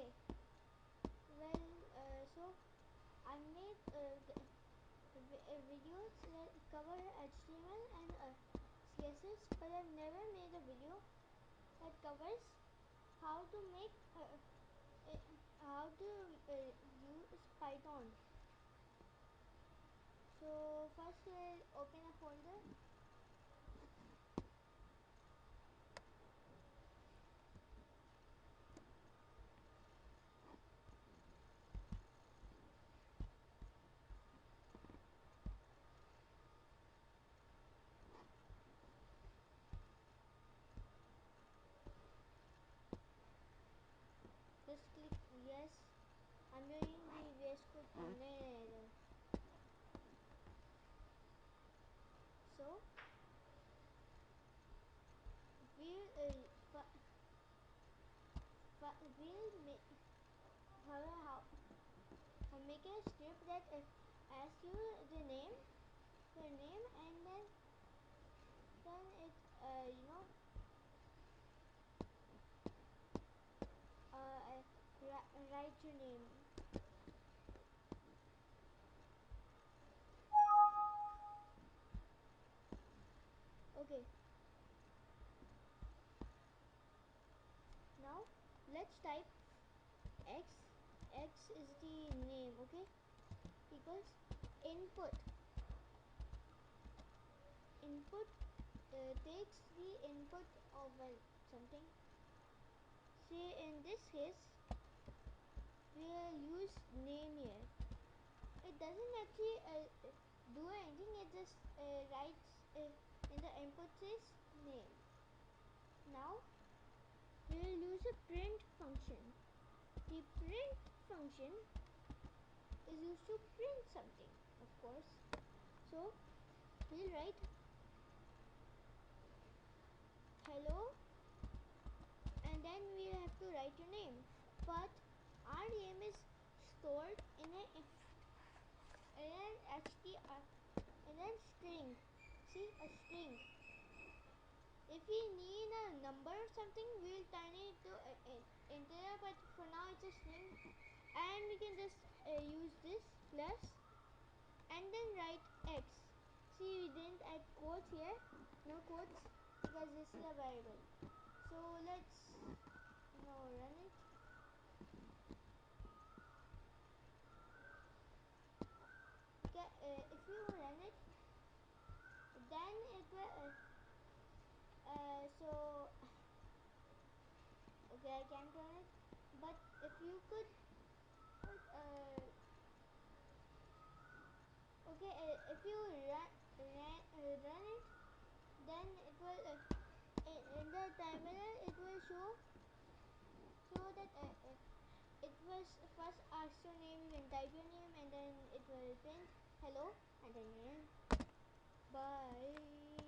Okay. Well, so I made videos that cover HTML and CSS, but I've never made a video that covers how to make how to use Python. So first we'll open a folder. Just click yes. I'm using the VS Code thumbnail. So we'll we'll make how I'm making a script that asks you the name, your name, and then it write your name. Okay. Now let's type x. X is the name. Okay. Equals input. Input takes the input of something. Say in this case, we'll use name here. It doesn't actually do anything. It just writes in the input says name. Now we will use a print function. The print function is used to print something, of course. So we'll write hello, and then we have to write your name. But our name is stored in an string. See, a string. If we need a number or something, we'll turn it to an integer, but for now it's a string. And we can just use this plus and then write x. See, we didn't add quotes here, no quotes, because this is a variable. So let's now run it. Okay, if you run it, then it will so okay, I can't run it, but if you could okay, if you run it, then it will in the terminal it will show that it was first ask your name, you can type your name, and then it will print hello and then your name. Bye.